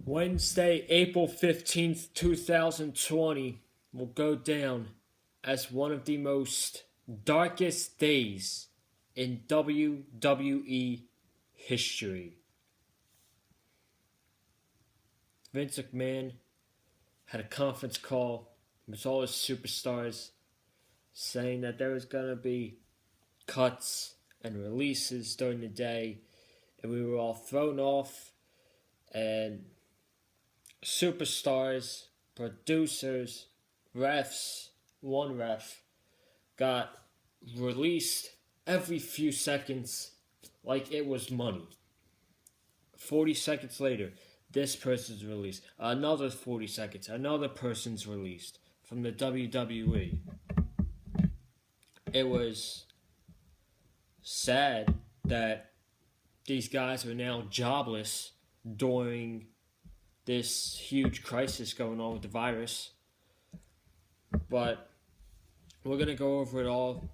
Wednesday, April 15th, 2020 will go down as one of the most darkest days in WWE history. Vince McMahon had a conference call with all his superstars saying that there was going to be cuts and releases during the day, and we were all thrown off, and superstars, producers, refs, one ref got released every few seconds like it was money. 40 seconds later, this person's released. Another 40 seconds, another person's released from the WWE. It was sad that these guys are now jobless during this huge crisis going on with the virus. But we're going to go over it all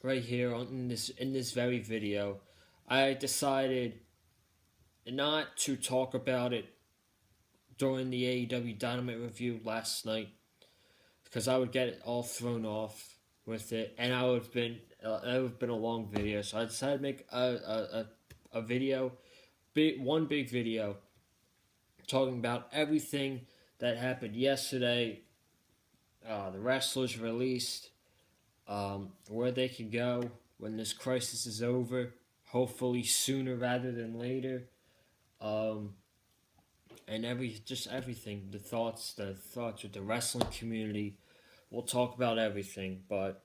right here in this very video. I decided not to talk about it during the AEW Dynamite review last night because I would get it all thrown off with it, and it would have been a long video. So I decided to make a video, one big video, talking about everything that happened yesterday. The wrestlers released, where they can go when this crisis is over, hopefully sooner rather than later, and everything, the thoughts with the wrestling community. We'll talk about everything, but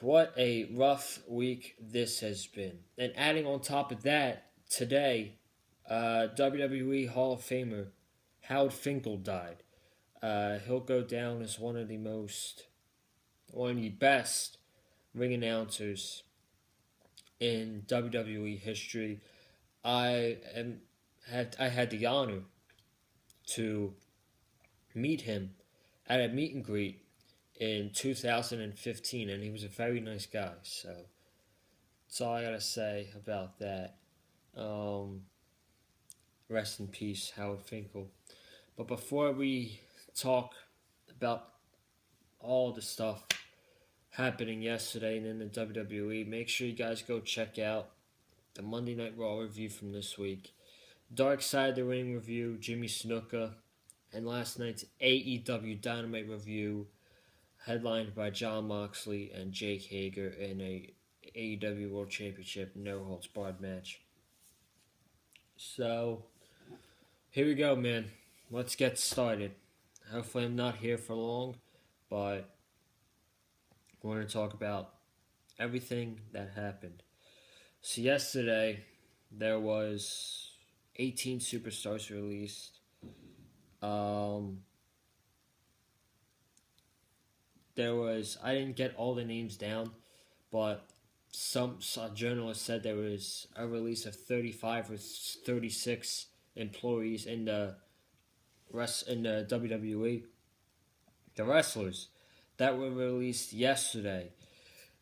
what a rough week this has been. And adding on top of that, today, WWE Hall of Famer Howard Finkel died. He'll go down as one of the best ring announcers in WWE history. I had the honor to meet him at a meet and greet in 2015, and he was a very nice guy. So that's all I gotta say about that. Rest in peace, Howard Finkel. But before we talk about all the stuff happening yesterday and in the WWE, make sure you guys go check out the Monday Night Raw review from this week, Dark Side of the Ring review, Jimmy Snuka, and last night's AEW Dynamite review, headlined by Jon Moxley and Jake Hager in a AEW World Championship no holds barred match. So here we go, man. Let's get started. Hopefully I'm not here for long, but we're going to talk about everything that happened. So yesterday, there was 18 superstars released. I didn't get all the names down, but some journalists said there was a release of 35 or 36 employees in the WWE. The wrestlers that were released yesterday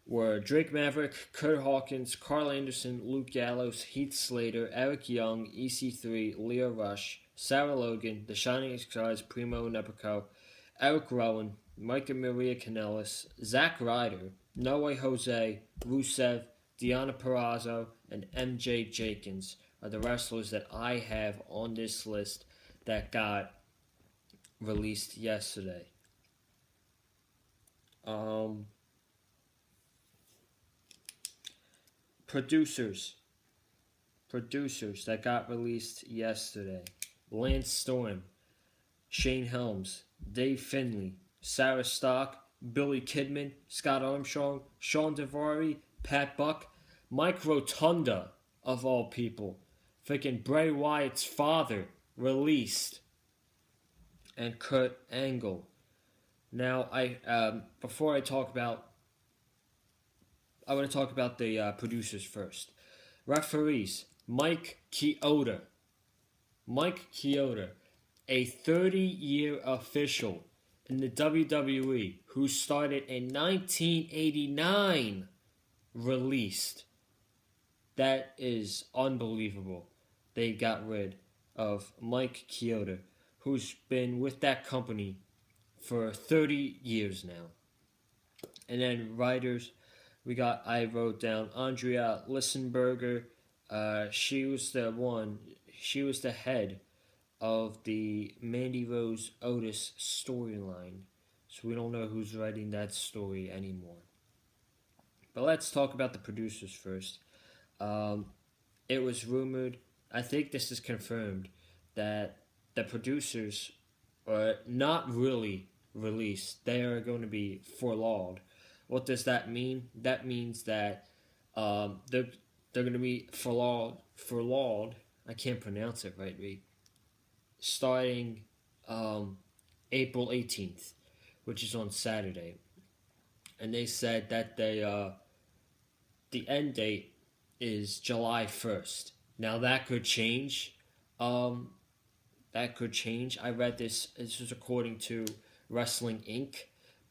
were Drake Maverick, Kurt Hawkins, Carl Anderson, Luke Gallows, Heath Slater, Eric Young, EC3, Leo Rush, Sarah Logan, The Shining Stars, Primo Nepico, Eric Rowan, Mike and Maria Kanellis, Zack Ryder, No Way Jose, Rusev, Deonna Purrazzo, and MJ Jenkins are the wrestlers that I have on this list that got released yesterday. Producers that got released yesterday: Lance Storm, Shane Helms, Dave Finlay, Sarah Stock, Billy Kidman, Scott Armstrong, Sean Daivari, Pat Buck, Mike Rotunda, of all people, freaking Bray Wyatt's father, released, and Kurt Angle. Now, I want to talk about the producers first. Referees: Mike Chioda, a 30-year official in the WWE who started in 1989, released. That is unbelievable. They got rid of Mike Chioda, who's been with that company for 30 years now. And then writers, I wrote down Andrea Lissenberger. She was the head of the Mandy Rose Otis storyline. So we don't know who's writing that story anymore. But let's talk about the producers first. Um, it was rumored, I think this is confirmed, that the producers are not really released. They are going to be forlawed. What does that mean? That means that they're going to be forlawed. I can't pronounce it right. Starting April 18th, which is on Saturday, and they said that the end date is July 1st. Now that could change. That could change. I read this. This was according to Wrestling Inc.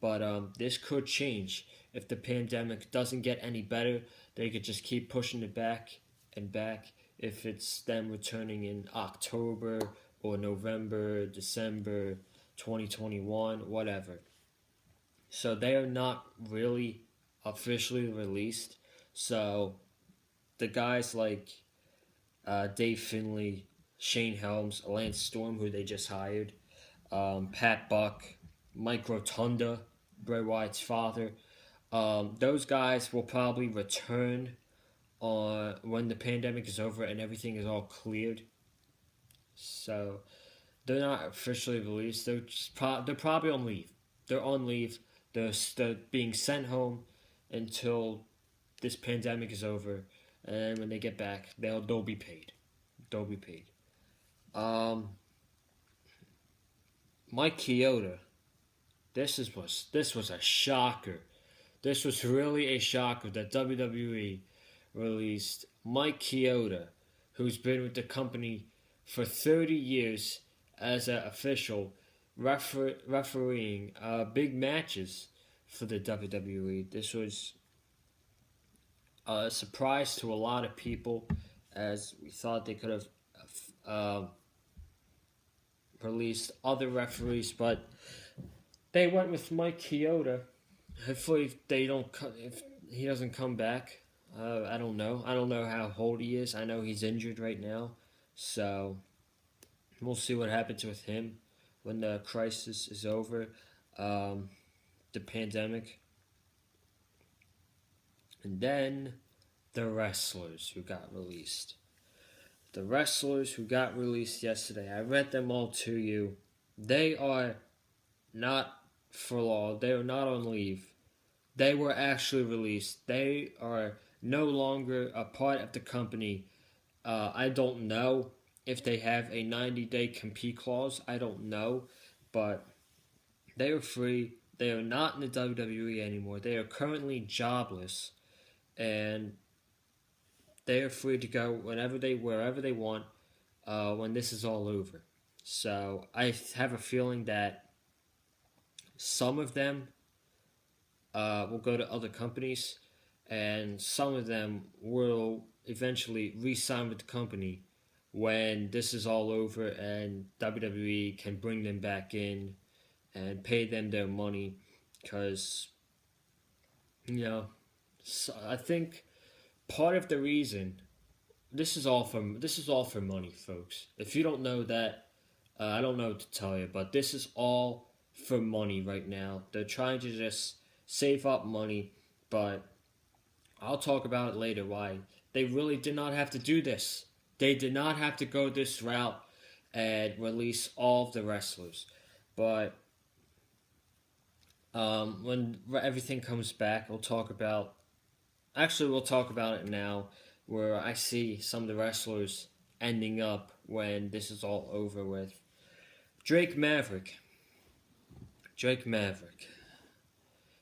But this could change if the pandemic doesn't get any better. They could just keep pushing it back and back. If it's them returning in October or November, December, 2021, whatever. So they are not really officially released. So the guys like Dave Finlay, Shane Helms, Lance Storm, who they just hired, Pat Buck, Mike Rotunda, Bray Wyatt's father. Those guys will probably return when the pandemic is over and everything is all cleared. So they're not officially released. They're probably on leave. They're on leave. They're being sent home until this pandemic is over, and when they get back, they'll be paid. They'll be paid. Mike Chioda. This was a shocker. This was really a shocker that WWE released Mike Chioda, who's been with the company for 30 years as an official, refereeing big matches for the WWE. This was a surprise to a lot of people, as we thought they could have released other referees, but they went with Mike Chioda. Hopefully, if he doesn't come back. I don't know. I don't know how old he is. I know he's injured right now, so we'll see what happens with him when the crisis is over, the pandemic. And then the wrestlers who got released. The wrestlers who got released yesterday. I read them all to you. They are not forlawed. They are not on leave. They were actually released. They are no longer a part of the company. I don't know if they have a 90-day compete clause. I don't know. But they are free. They are not in the WWE anymore. They are currently jobless. And they are free to go wherever they want when this is all over. So I have a feeling that some of them will go to other companies, and some of them will eventually re-sign with the company when this is all over and WWE can bring them back in and pay them their money, because so I think part of the reason this is all for money, folks. If you don't know that, I don't know what to tell you, but this is all for money right now. They're trying to just save up money, but I'll talk about it later why they really did not have to do this. They did not have to go this route and release all of the wrestlers. But when everything comes back, we'll talk about it now, where I see some of the wrestlers ending up when this is all over with. Drake Maverick.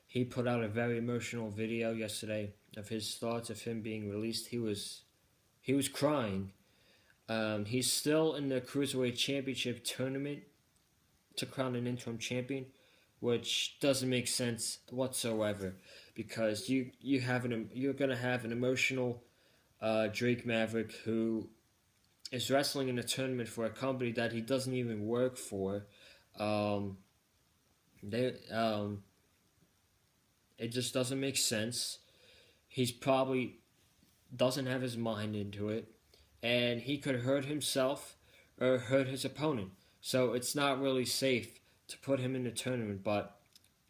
He put out a very emotional video yesterday of his thoughts of him being released. He was crying. He's still in the Cruiserweight Championship tournament to crown an interim champion, which doesn't make sense whatsoever, because you're gonna have an emotional Drake Maverick who is wrestling in a tournament for a company that he doesn't even work for. Um, they It just doesn't make sense. He's probably doesn't have his mind into it, and he could hurt himself or hurt his opponent. So it's not really safe to put him in the tournament. But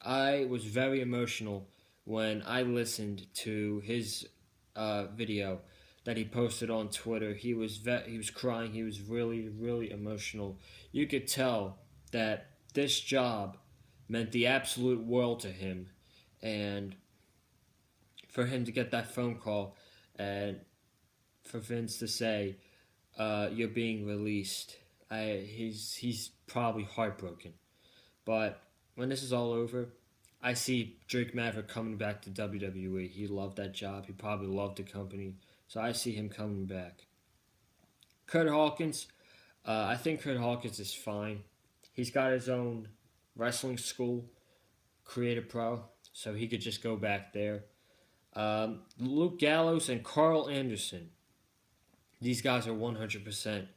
I was very emotional when I listened to his video that he posted on Twitter. He was crying. He was really emotional. You could tell that this job meant the absolute world to him, and for him to get that phone call and for Vince to say, "You're being released," he's probably heartbroken. But when this is all over, I see Drake Maverick coming back to WWE. He loved that job. He probably loved the company. So I see him coming back. Kurt Hawkins, I think Kurt Hawkins is fine. He's got his own wrestling school, Creative Pro, so he could just go back there. Luke Gallows and Carl Anderson. These guys are 100%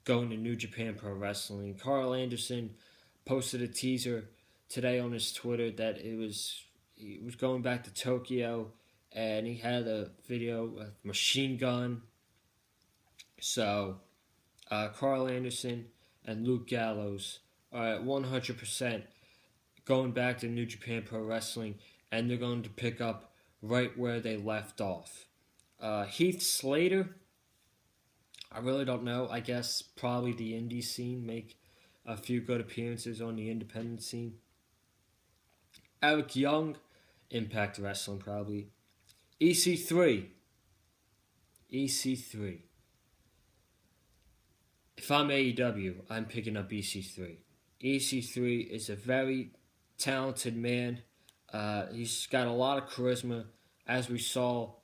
going to New Japan Pro Wrestling. Carl Anderson posted a teaser today on his Twitter that he was going back to Tokyo, and he had a video of Machine Gun. So Carl Anderson and Luke Gallows are at 100% going back to New Japan Pro Wrestling, and they're going to pick up right where they left off. Heath Slater, I really don't know. I guess probably the indie scene, make a few good appearances on the independent scene. Eric Young, Impact Wrestling probably. EC3. EC3. If I'm AEW, I'm picking up EC3. EC3 is a very talented man. He's got a lot of charisma, as we saw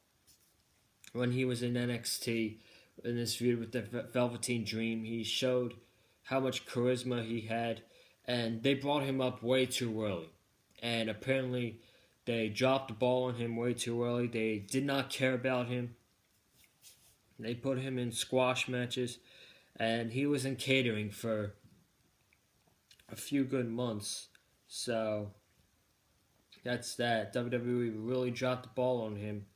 when he was in NXT in this feud with the Velveteen Dream. He showed how much charisma he had, and they brought him up way too early. And apparently, they dropped the ball on him way too early. They did not care about him. They put him in squash matches, and he was in catering for a few good months. So that's that. WWE really dropped the ball on him.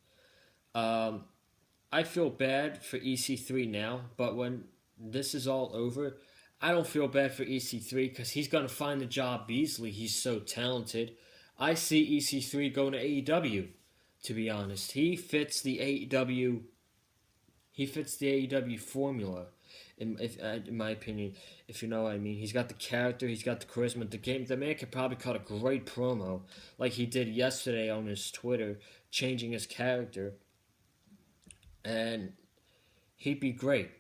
I feel bad for EC3 now, but when this is all over, I don't feel bad for EC3 because he's going to find a job easily. He's so talented. I see EC3 going to AEW, to be honest. He fits the AEW formula, in my opinion, if you know what I mean. He's got the character, he's got the charisma. The man could probably cut a great promo like he did yesterday on his Twitter, changing his character. And he'd be great.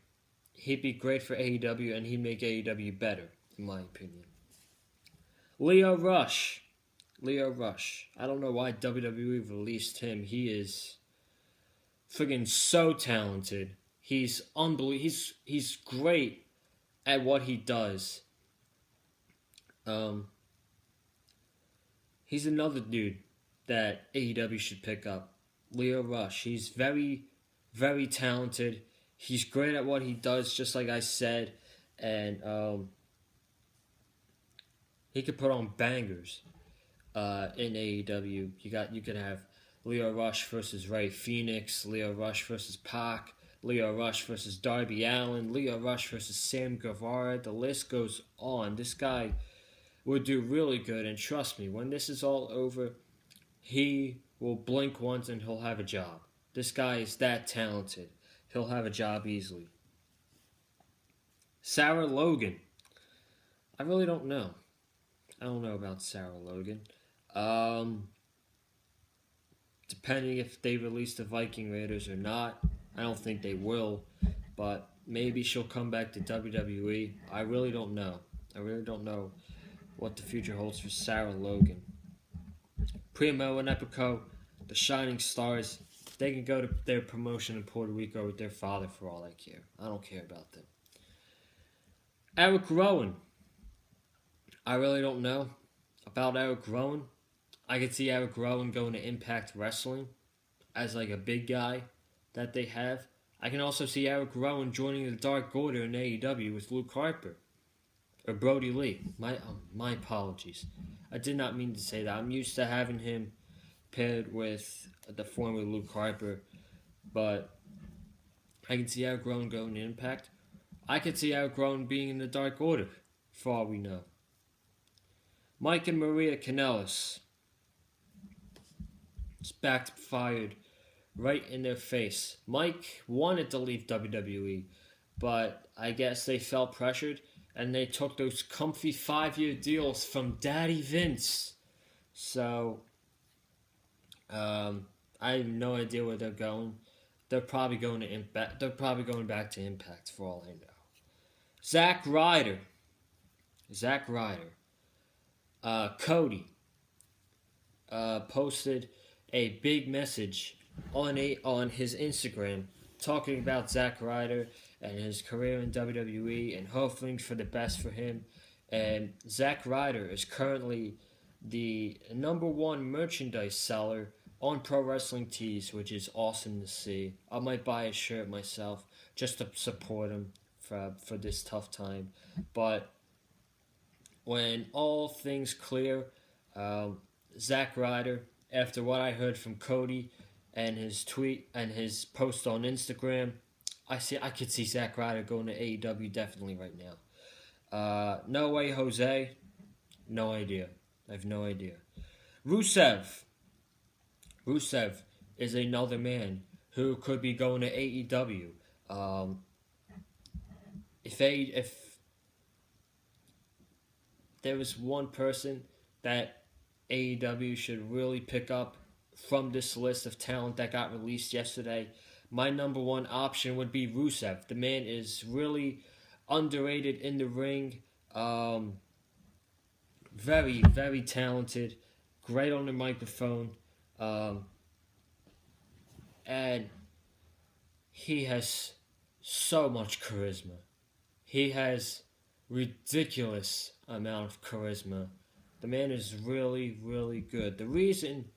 He'd be great for AEW, and he'd make AEW better, in my opinion. Leo Rush. I don't know why WWE released him. He is friggin' so talented. He's unbelievable. He's great at what he does. He's another dude that AEW should pick up. Leo Rush. He's very, very talented. He's great at what he does, just like I said, and he could put on bangers in AEW. You could have Leo Rush versus Ray Phoenix, Leo Rush versus Pac, Leo Rush versus Darby Allin, Leo Rush versus Sam Guevara. The list goes on. This guy would do really good, and trust me, when this is all over, he will blink once and he'll have a job. This guy is that talented. He'll have a job easily. Sarah Logan. I really don't know. I don't know about Sarah Logan. Depending if they release the Viking Raiders or not. I don't think they will. But maybe she'll come back to WWE. I really don't know. I really don't know what the future holds for Sarah Logan. Primo and Epico, the Shining Stars. They can go to their promotion in Puerto Rico with their father for all I care. I don't care about them. Eric Rowan. I really don't know about Eric Rowan. I could see Eric Rowan going to Impact Wrestling as like a big guy that they have. I can also see Eric Rowan joining the Dark Order in AEW with Luke Harper or Brody Lee. My apologies. I did not mean to say that. I'm used to having him paired with the former Luke Harper, but I can see Eric Rowan going to Impact. I could see Eric Rowan being in the Dark Order, for all we know. Mike and Maria Kanellis. It's backfired right in their face. Mike wanted to leave WWE, but I guess they felt pressured and they took those comfy 5-year deals from Daddy Vince. So, I have no idea where they're going. They're probably going to Impact. They're probably going back to Impact for all I know. Zack Ryder. Cody posted a big message on his Instagram talking about Zack Ryder and his career in WWE and hoping for the best for him. And Zack Ryder is currently the #1 merchandise seller on Pro Wrestling Tees, which is awesome to see. I might buy a shirt myself just to support him for this tough time. But when all things clear, Zack Ryder, after what I heard from Cody and his tweet and his post on Instagram, I could see Zack Ryder going to AEW definitely right now. No Way Jose, no idea. I have no idea. Rusev is another man who could be going to AEW. If there was one person that AEW should really pick up from this list of talent that got released yesterday, my #1 option would be Rusev. The man is really underrated in the ring. Very, very talented. Great on the microphone. And he has so much charisma. He has ridiculous amount of charisma. The man is really, really good. The reason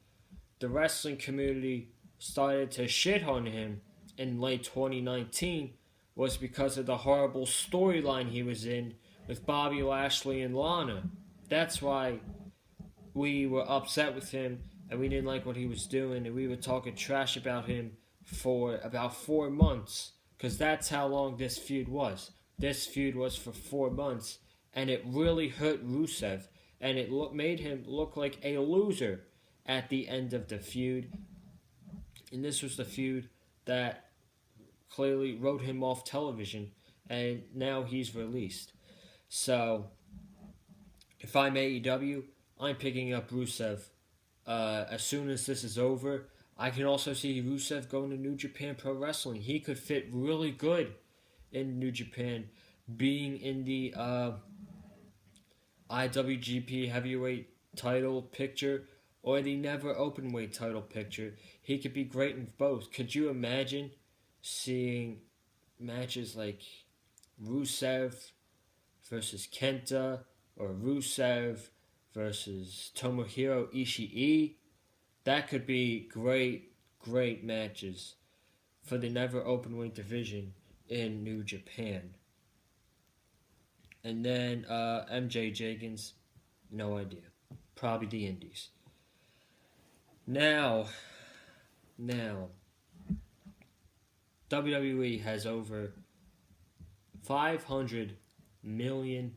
the wrestling community started to shit on him in late 2019 was because of the horrible storyline he was in with Bobby Lashley and Lana. That's why we were upset with him and we didn't like what he was doing, and we were talking trash about him for about 4 months, because that's how long this feud was. This feud was for 4 months, and it really hurt Rusev, and it made him look like a loser at the end of the feud. And this was the feud that clearly wrote him off television, and now he's released. So, if I'm AEW, I'm picking up Rusev as soon as this is over. I can also see Rusev going to New Japan Pro Wrestling. He could fit really good in New Japan, being in the IWGP Heavyweight title picture or the Never Openweight title picture. He could be great in both. Could you imagine seeing matches like Rusev versus Kenta or Rusev versus Tomohiro Ishii? That could be great, great matches for the Never Openweight division in New Japan. And then MJ Jenkins, no idea. Probably the Indies. Now, WWE has over $500 million.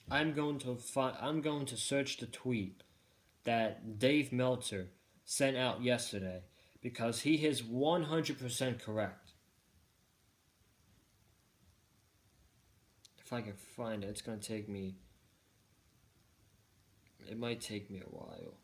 I'm going to search the tweet that Dave Meltzer sent out yesterday, because he is 100% correct. If I can find it, it's going to take me... It might take me a while.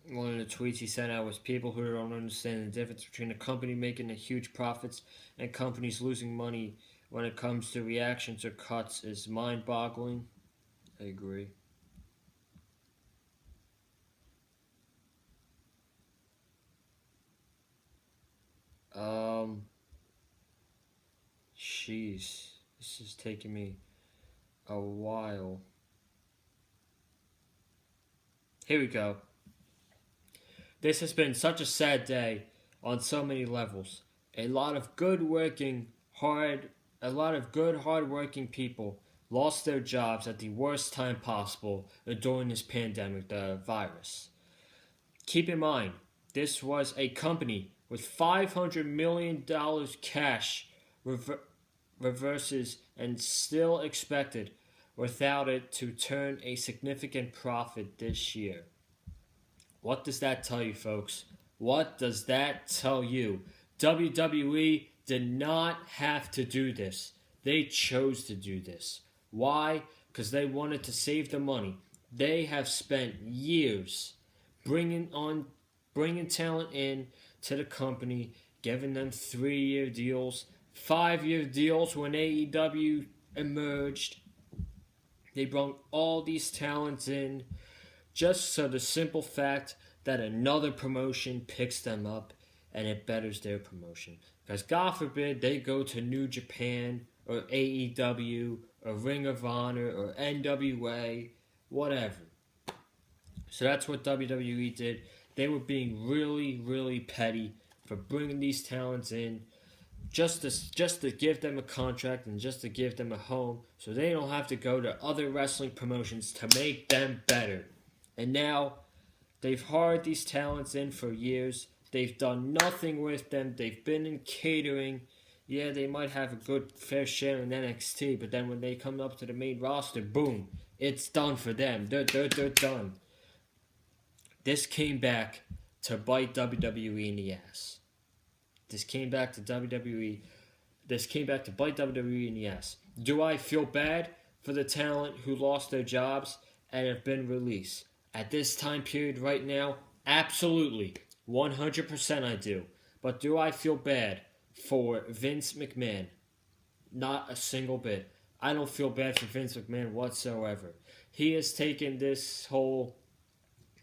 One of the tweets he sent out was, people who don't understand the difference between a company making a huge profits and companies losing money when it comes to reactions or cuts is mind-boggling. I agree. Jeez, this is taking me a while. Here we go. This has been such a sad day on so many levels. A lot of hard-working people lost their jobs at the worst time possible during this pandemic, the virus. Keep in mind, this was a company with $500 million cash reverses and still expected without it to turn a significant profit this year. What does that tell you, folks? What does that tell you? WWE did not have to do this. They chose to do this. Why? Because they wanted to save the money. They have spent years bringing talent in to the company, giving them 3-year deals, 5-year deals when AEW emerged. They brought all these talents in just so the simple fact that another promotion picks them up and it betters their promotion. Because God forbid they go to New Japan or AEW or Ring of Honor or NWA, whatever. So that's what WWE did. They were being really, really petty for bringing these talents in just to give them a contract and just to give them a home so they don't have to go to other wrestling promotions to make them better. And now they've hired these talents in for years. They've done nothing with them. They've been in catering. Yeah, they might have a good fair share in NXT, but then when they come up to the main roster, boom, it's done for them. They're done. This came back to bite WWE in the ass. This came back to bite WWE in the ass. Do I feel bad for the talent who lost their jobs and have been released? At this time period right now, absolutely. 100% I do. But do I feel bad for Vince McMahon? Not a single bit. I don't feel bad for Vince McMahon whatsoever. He has taken this whole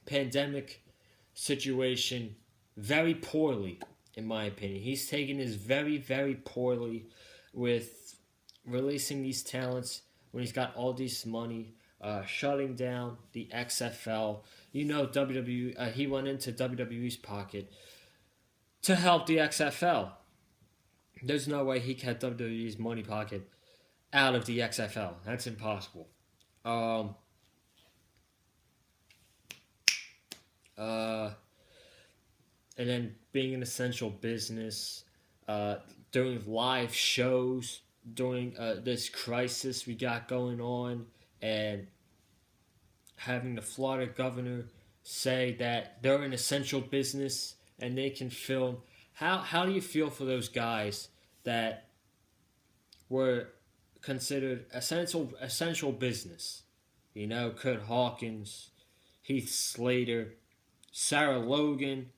pandemic situation very poorly, in my opinion. He's taken this very, very poorly with releasing these talents when he's got all this money, shutting down the XFL. You know, WWE. He went into WWE's pocket to help the XFL. There's no way he kept WWE's money pocket out of the XFL. That's impossible. And then being an essential business, doing live shows during this crisis we got going on, and having the Florida governor say that they're an essential business and they can film. How do you feel for those guys that were considered essential business? You know, Kurt Hawkins, Heath Slater, Sarah Logan,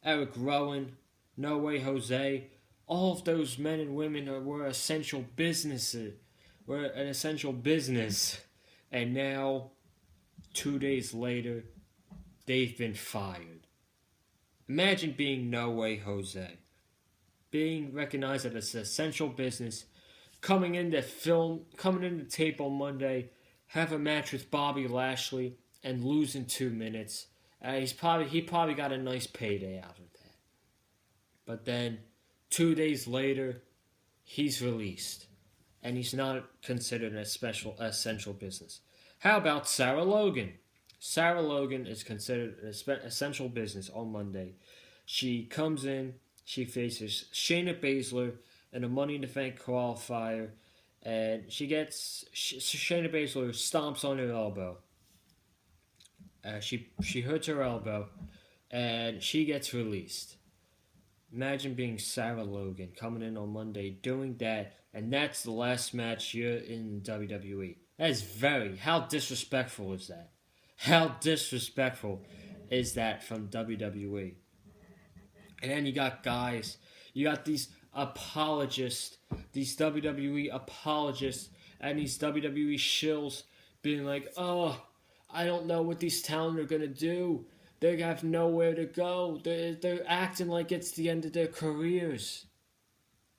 Eric Rowan, No Way Jose. All of those men and women were essential businesses. Were an essential business. And now, 2 days later, they've been fired. Imagine being No Way Jose. Being recognized as an essential business, coming in to tape on Monday, have a match with Bobby Lashley, and lose in 2 minutes. He probably got a nice payday out of that. But then, 2 days later, he's released. And he's not considered an essential business. How about Sarah Logan? Sarah Logan is considered an essential business on Monday. She comes in, she faces Shayna Baszler in a Money in the Bank qualifier, and Shayna Baszler stomps on her elbow. She hurts her elbow, and she gets released. Imagine being Sarah Logan, coming in on Monday, doing that, and that's the last match you're in WWE. That is how disrespectful is that? How disrespectful is that from WWE? And then you got these apologists, these WWE apologists, and these WWE shills being like, oh, I don't know what these talent are going to do. They have nowhere to go. They're acting like it's the end of their careers.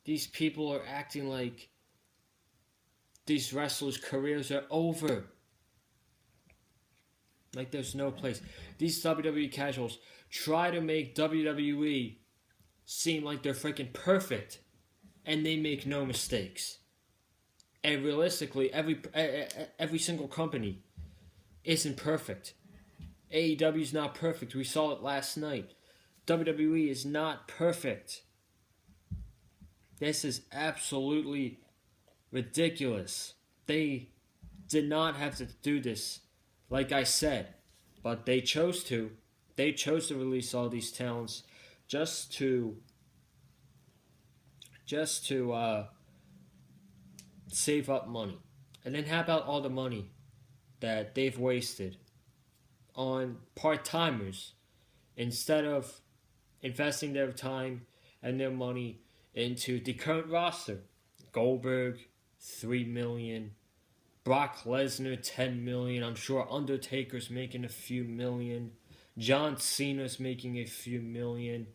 These people are acting like these wrestlers' careers are over. Like, there's no place. These WWE casuals try to make WWE seem like they're freaking perfect, and they make no mistakes. And realistically, every single company isn't perfect. AEW is not perfect. We saw it last night. WWE is not perfect. This is absolutely ridiculous. They did not have to do this, like I said, but they chose to. They chose to release all these talents just to save up money. And then how about all the money that they've wasted on part-timers instead of investing their time and their money into the current roster? Goldberg, $3 million. Brock Lesnar, $10 million. I'm sure Undertaker's making a few million. John Cena's making a few million.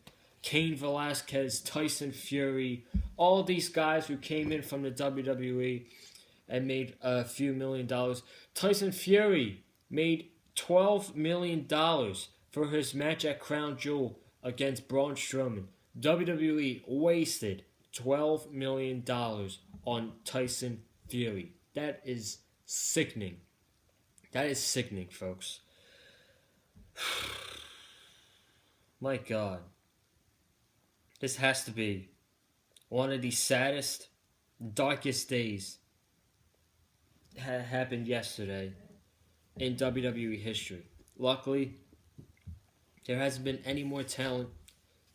Cain Velasquez, Tyson Fury, all these guys who came in from the WWE and made a few $1,000,000. Tyson Fury made $12 million for his match at Crown Jewel against Braun Strowman. WWE wasted $12 million on Tyson Fury. That is sickening. That is sickening, folks. My God. This has to be one of the saddest, darkest days that happened yesterday in WWE history. Luckily, there hasn't been any more talent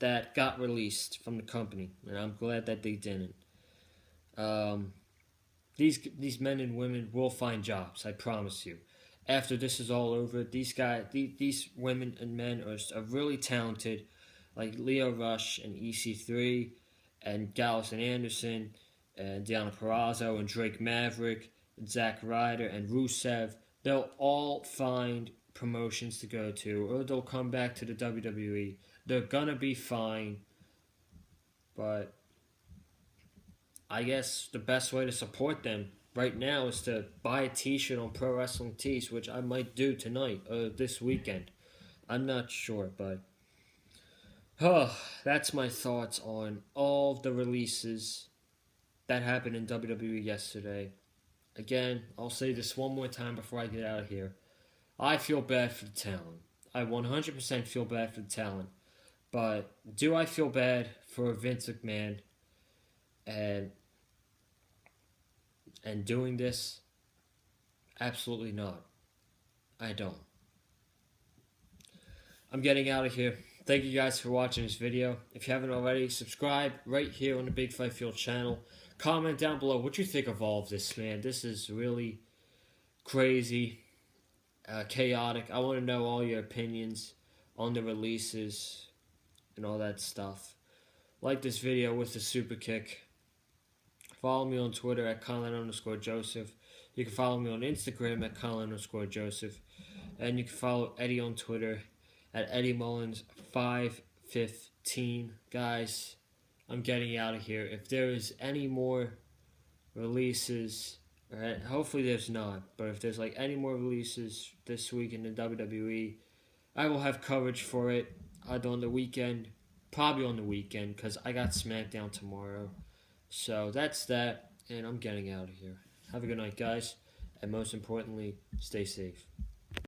that got released from the company, and I'm glad that they didn't. These men and women will find jobs, I promise you. After this is all over, these women and men are really talented, like Leo Rush and EC3 and Gallows and Anderson and Deonna Purrazzo and Drake Maverick and Zack Ryder and Rusev. They'll all find promotions to go to, or they'll come back to the WWE. They're gonna be fine, but I guess the best way to support them right now is to buy a t-shirt on Pro Wrestling Tees, which I might do tonight or this weekend. I'm not sure, but that's my thoughts on all the releases that happened in WWE yesterday. Again, I'll say this one more time before I get out of here. I feel bad for the talent. I 100% feel bad for the talent. But do I feel bad for Vince McMahon and doing this? Absolutely not. I don't. I'm getting out of here. Thank you guys for watching this video. If you haven't already, subscribe right here on the Big Fight Field channel. Comment down below what you think of all of this, man. This is really crazy, chaotic. I want to know all your opinions on the releases and all that stuff. Like this video with the super kick. Follow me on Twitter at Colin_Joseph. You can follow me on Instagram at Colin_Joseph. And you can follow Eddie on Twitter at Eddie Mullins 515. Guys, I'm getting out of here. If there is any more releases, or hopefully there's not, but if there's like any more releases this week in the WWE, I will have coverage for it either on the weekend, probably on the weekend, because I got SmackDown tomorrow. So that's that, and I'm getting out of here. Have a good night, guys, and most importantly, stay safe.